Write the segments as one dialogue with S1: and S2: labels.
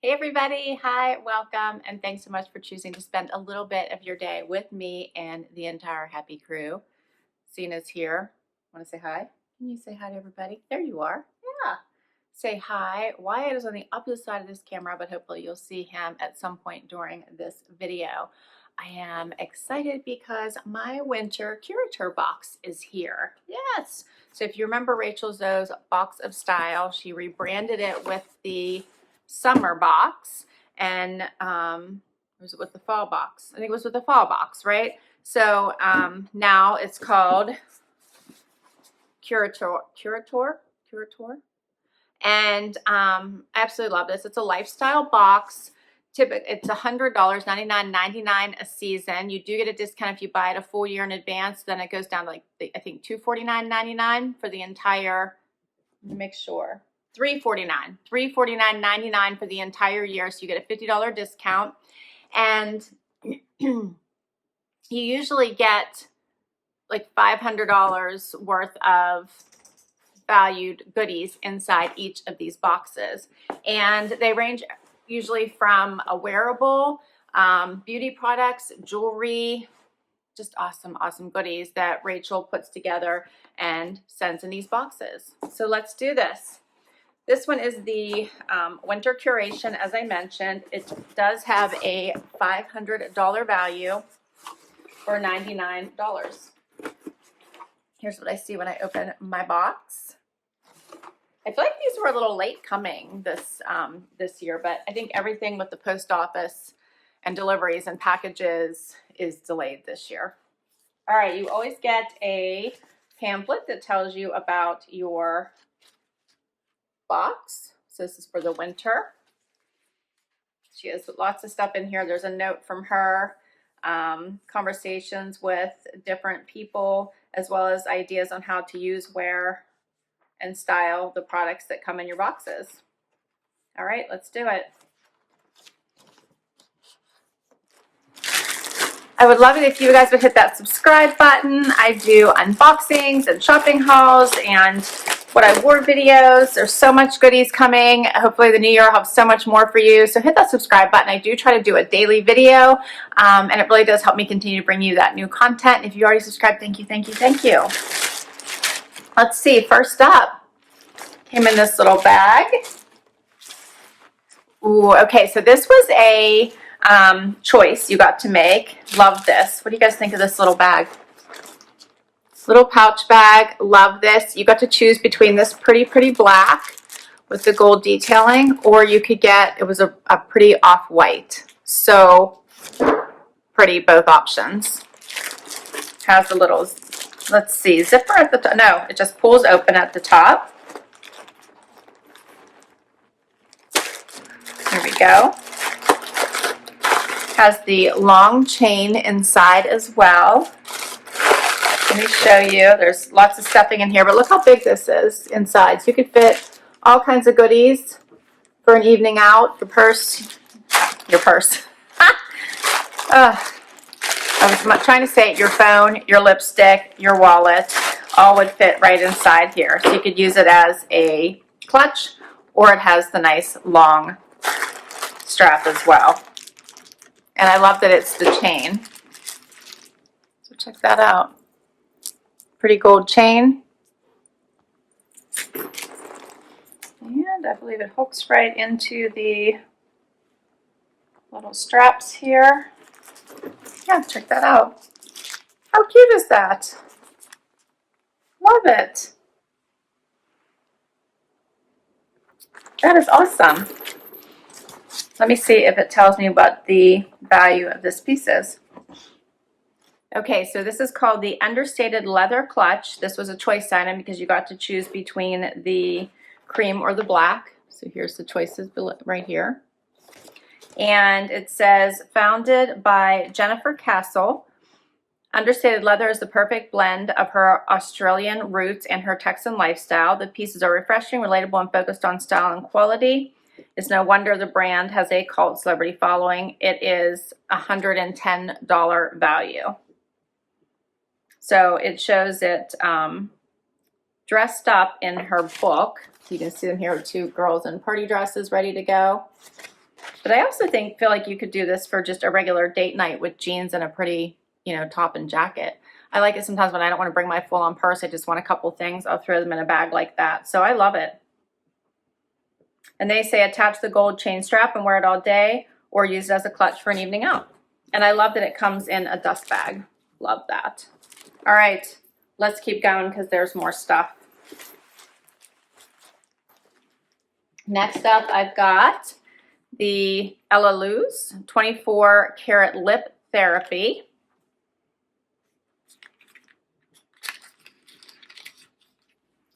S1: Hey everybody, hi, welcome, and thanks so much for choosing to spend a little bit of your day with me and the entire happy crew. Cena's here. Want to say hi? Can you say hi to everybody? There you are. Yeah. Say hi. Wyatt is on the opposite side of this camera, but hopefully you'll see him at some point during this video. I am excited because my Winter Curateur box is here. Yes. So if you remember Rachel Zoe's Box of Style, she rebranded it with the summer box, and was it with the fall box? I think it was with the fall box, right? So now it's called Curateur, and I absolutely love this. It's a lifestyle box. It's $100, $99.99 a season. You do get a discount if you buy it a full year in advance. Then it goes down to like I think $249.99 for the entire. Let me make sure. $349.99 for the entire year. So you get a $50 discount, and you usually get like $500 worth of valued goodies inside each of these boxes, and they range usually from a wearable, beauty products, jewelry, just awesome goodies that Rachel puts together and sends in these boxes. So let's do this. This one is the Winter Curation, as I mentioned. It does have a $500 value for $99. Here's what I see when I open my box. I feel like these were a little late coming this year, but I think everything with the post office and deliveries and packages is delayed this year. All right, you always get a pamphlet that tells you about your box. So this is for the winter. She has lots of stuff in here. There's a note from her, conversations with different people, as well as ideas on how to use, wear, and style the products that come in your boxes. All right, let's do it. I would love it if you guys would hit that subscribe button. I do unboxings and shopping hauls and what I wore videos. There's so much goodies coming. Hopefully the new year will have so much more for you. So hit that subscribe button. I do try to do a daily video, and it really does help me continue to bring you that new content. If you already subscribed, thank you, thank you, thank you. Let's see, first up, came in this little bag. Ooh, okay, so this was a choice you got to make. Love this. What do you guys think of this little bag? Little pouch bag. Love this. You got to choose between this pretty black with the gold detailing, or you could get, it was a pretty off-white. So pretty, both options. Has a little, let's see, zipper at the top. No, it just pulls open at the top. Here we go. Has the long chain inside as well. Let me show you. There's lots of stuffing in here, but look how big this is inside. So you could fit all kinds of goodies for an evening out. Your purse. I was trying to say it, your phone, your lipstick, your wallet, all would fit right inside here. So you could use it as a clutch, or it has the nice long strap as well. And I love that it's the chain. So check that out. Pretty gold chain. And I believe it hooks right into the little straps here. Yeah, check that out. How cute is that? Love it. That is awesome. Let me see if it tells me what the value of this piece is. Okay, so this is called the Understated leather clutch. This was a choice item because you got to choose between the cream or the black. So here's the choices right here. And it says, founded by Jennifer Castle, Understated leather is the perfect blend of her Australian roots and her Texan lifestyle. The pieces are refreshing, relatable, and focused on style and quality. It's no wonder the brand has a cult celebrity following. It is $110 value. So it shows it dressed up in her book. You can see them here with two girls in party dresses ready to go. But I also feel like you could do this for just a regular date night with jeans and a pretty, you know, top and jacket. I like it sometimes when I don't want to bring my full-on purse. I just want a couple things. I'll throw them in a bag like that. So I love it. And they say attach the gold chain strap and wear it all day, or use it as a clutch for an evening out. And I love that it comes in a dust bag. Love that. All right, let's keep going because there's more stuff. Next up, I've got the Ella Luz 24 Karat Lip Therapy.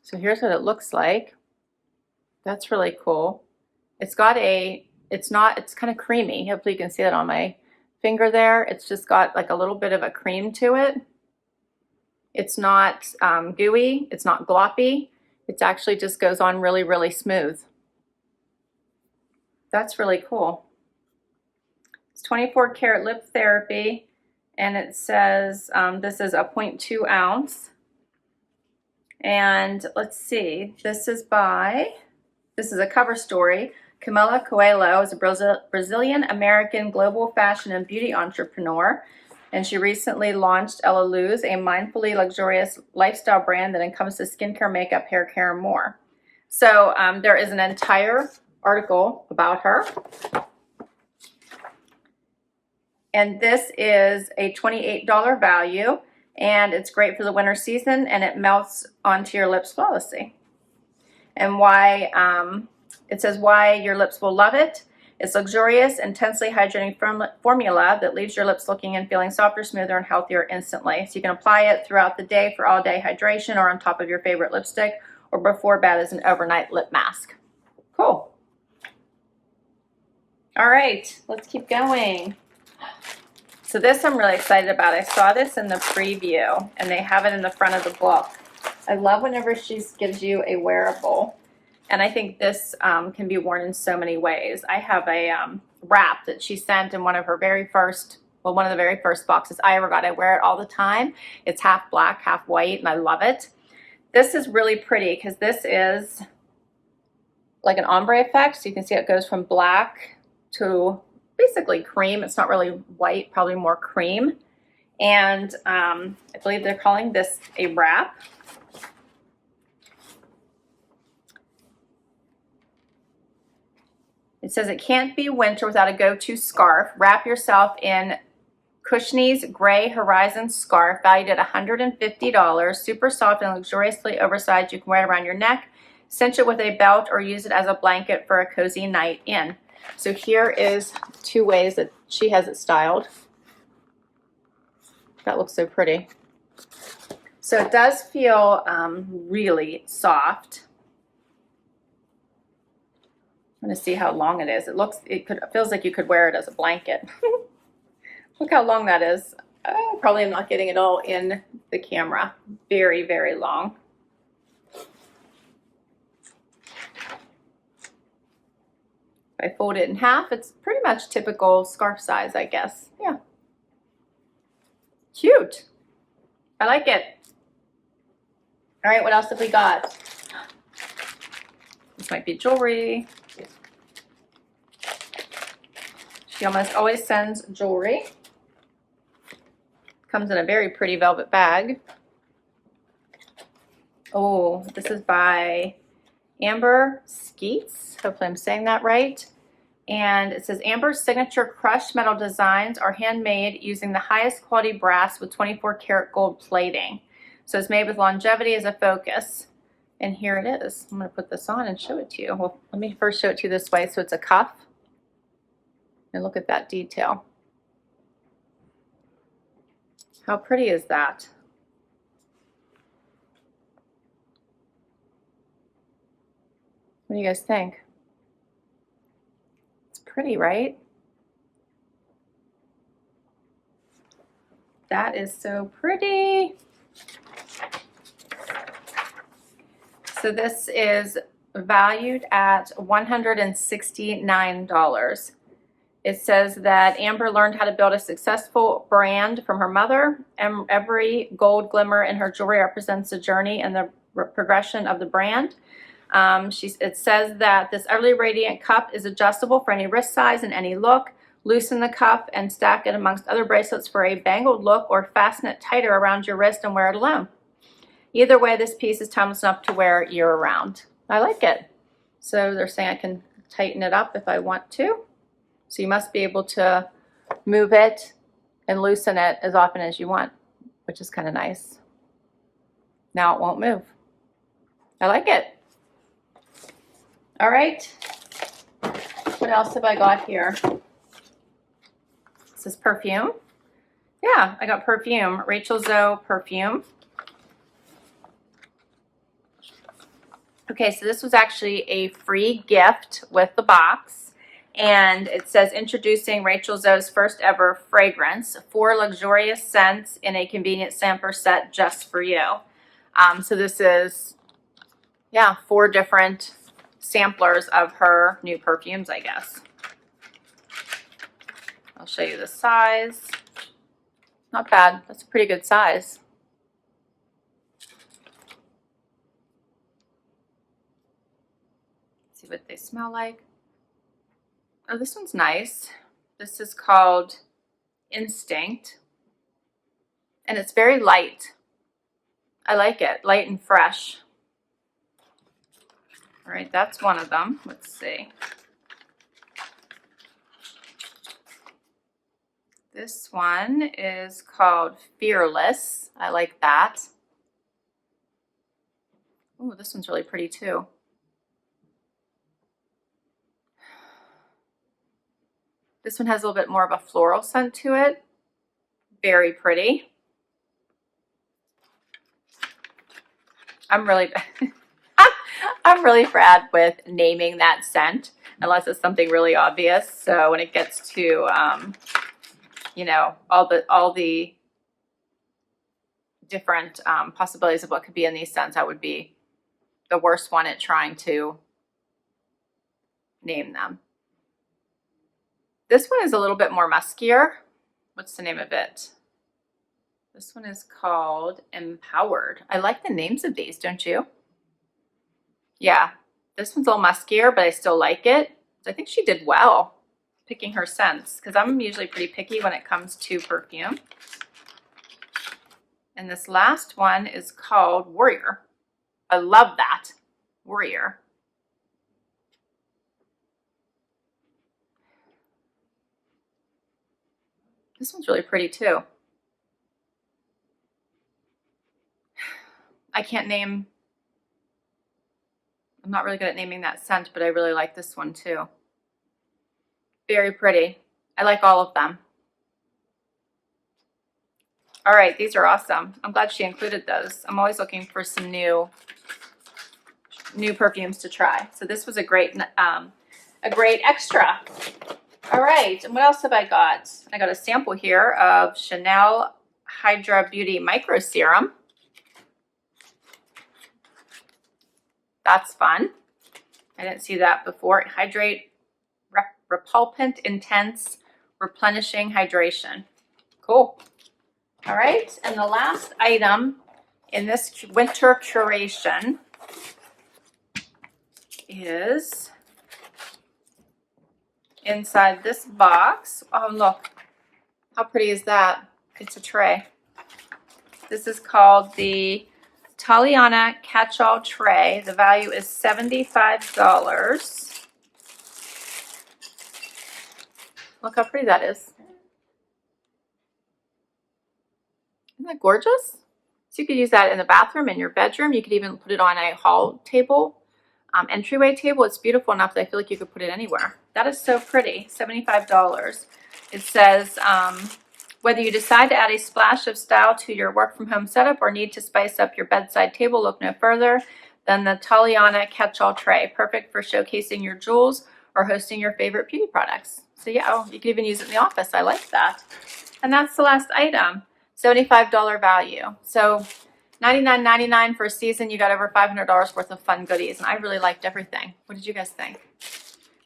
S1: So here's what it looks like. That's really cool. It's got it's kind of creamy. Hopefully you can see that on my finger there. It's just got like a little bit of a cream to it. It's not gooey. It's not gloppy. It actually just goes on really, really smooth. That's really cool. It's 24 Karat Lip Therapy, and it says this is a 0.2 ounce. And let's see, this is a cover story. Camila Coelho is a Brazilian-American global fashion and beauty entrepreneur, and she recently launched Ella Luz, a mindfully luxurious lifestyle brand that encompasses skincare, makeup, hair care, and more. So there is an entire article about her. And this is a $28 value, and it's great for the winter season, and it melts onto your lips flawlessly. And why, it says why your lips will love it. It's luxurious, intensely hydrating formula that leaves your lips looking and feeling softer, smoother, and healthier instantly. So you can apply it throughout the day for all-day hydration, or on top of your favorite lipstick, or before bed as an overnight lip mask. Cool. All right, let's keep going. So this I'm really excited about. I saw this in the preview, and they have it in the front of the book. I love whenever she gives you a wearable, and I think this can be worn in so many ways. I have a wrap that she sent in one of the very first boxes I ever got. I wear it all the time. It's half black, half white, and I love it. This is really pretty because this is like an ombre effect. So you can see it goes from black to basically cream. It's not really white, probably more cream. And I believe they're calling this a wrap. It says it can't be winter without a go-to scarf. Wrap yourself in Cushiony's Gray Horizon scarf, valued at $150. Super soft and luxuriously oversized. You can wear it around your neck, cinch it with a belt, or use it as a blanket for a cozy night in. So here is 2 ways that she has it styled. That looks so pretty. So it does feel really soft. I'm going to see how long it is. It feels like you could wear it as a blanket. Look how long that is. Probably I'm not getting it all in the camera. Very, very long. If I fold it in half, it's pretty much typical scarf size, I guess. Yeah. Cute. I like it. All right, what else have we got? This might be jewelry. She almost always sends jewelry. Comes in a very pretty velvet bag. Oh, this is by Amber Skeets. Hopefully I'm saying that right. And it says Amber's signature crushed metal designs are handmade using the highest quality brass with 24 karat gold plating. So it's made with longevity as a focus. And here it is. I'm going to put this on and show it to you. Well, let me first show it to you this way. So it's a cuff. And look at that detail. How pretty is that? What do you guys think? It's pretty, right? That is so pretty. So this is valued at $169. It says that Amber learned how to build a successful brand from her mother, and every gold glimmer in her jewelry represents the journey and the progression of the brand. It says that this Utterly Radiant cuff is adjustable for any wrist size and any look. Loosen the cuff and stack it amongst other bracelets for a bangled look, or fasten it tighter around your wrist and wear it alone. Either way, this piece is timeless enough to wear year-round. I like it. So they're saying I can tighten it up if I want to. So you must be able to move it and loosen it as often as you want, which is kind of nice. Now it won't move. I like it. All right. What else have I got here? This is Perfume. Yeah, I got Perfume. Rachel Zoe Perfume. Okay, so this was actually a free gift with the box. And it says, introducing Rachel Zoe's first ever fragrance, 4 luxurious scents in a convenient sampler set just for you. So this is, yeah, 4 different samplers of her new perfumes, I guess. I'll show you the size. Not bad. That's a pretty good size. See what they smell like. Oh, this one's nice. This is called Instinct. And it's very light. I like it. Light and fresh. All right, that's one of them. Let's see. This one is called Fearless. I like that. Oh, this one's really pretty too. This one has a little bit more of a floral scent to it. Very pretty. I'm really bad with naming that scent unless it's something really obvious. So when it gets to you know, all the different possibilities of what could be in these scents, I would be the worst one at trying to name them. This one is a little bit more muskier. What's the name of it? This one is called Empowered. I like the names of these, don't you? Yeah, this one's a little muskier, but I still like it. I think she did well picking her scents, because I'm usually pretty picky when it comes to perfume. And this last one is called Warrior. I love that. Warrior. This one's really pretty too. I can't name, I'm not really good at naming that scent, but I really like this one too. Very pretty. I like all of them. All right, these are awesome. I'm glad she included those. I'm always looking for some new perfumes to try. So this was a great extra. All right, and what else have I got? I got a sample here of Chanel Hydra Beauty Micro Serum. That's fun. I didn't see that before. Hydrate, repulpant, intense, replenishing hydration. Cool. All right, and the last item in this Winter Curation is inside this box. Oh, look. How pretty is that? It's a tray. This is called the Taliana Catch-All Tray. The value is $75. Look how pretty that is. Isn't that gorgeous? So you could use that in the bathroom, in your bedroom. You could even put it on a hall table, entryway table. It's beautiful enough that I feel like you could put it anywhere. That is so pretty. $75. It says, whether you decide to add a splash of style to your work from home setup or need to spice up your bedside table, look no further than the Taliana Catch-All Tray. Perfect for showcasing your jewels or hosting your favorite beauty products. So yeah, oh, you could even use it in the office. I like that. And that's the last item. $75 value. So $99.99 for a season. You got over $500 worth of fun goodies. And I really liked everything. What did you guys think?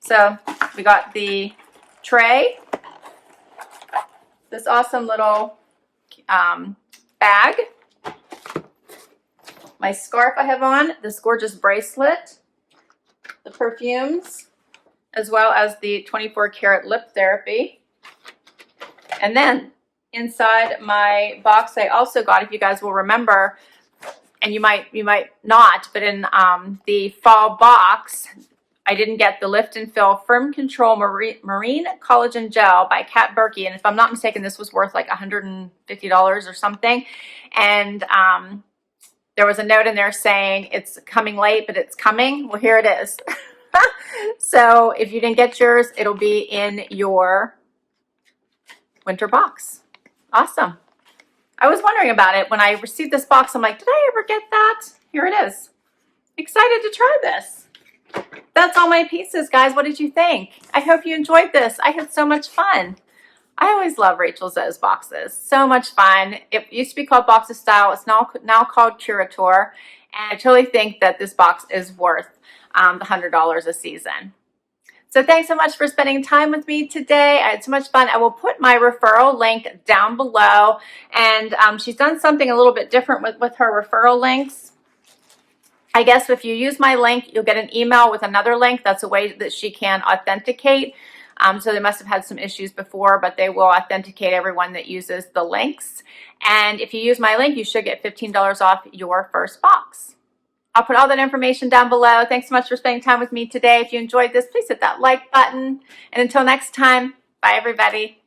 S1: So we got the tray, this awesome little bag, my scarf I have on, this gorgeous bracelet, perfumes, as well as the 24 karat lip therapy. And then inside my box, I also got, if you guys will remember, and you might not, but in the fall box, I didn't get the Lift and Fill Firm Control Marine Collagen Gel by Kat Berkey. And if I'm not mistaken, this was worth like $150 or something. And there was a note in there saying it's coming late, but it's coming. Well, here it is. So if you didn't get yours, it'll be in your winter box. Awesome. I was wondering about it when I received this box. I'm like, did I ever get that? Here it is. Excited to try this. That's all my pieces, guys. What did you think? I hope you enjoyed this. I had so much fun. I always love Rachel Zoe's boxes. So much fun. It used to be called Box of Style. It's now called Curateur. And I totally think that this box is worth the $100 a season. So thanks so much for spending time with me today. I had so much fun. I will put my referral link down below. And she's done something a little bit different with her referral links. I guess if you use my link, you'll get an email with another link. That's a way that she can authenticate. So they must have had some issues before, but they will authenticate everyone that uses the links. And if you use my link, you should get $15 off your first box. I'll put all that information down below. Thanks so much for spending time with me today. If you enjoyed this, please hit that like button. And until next time, bye everybody.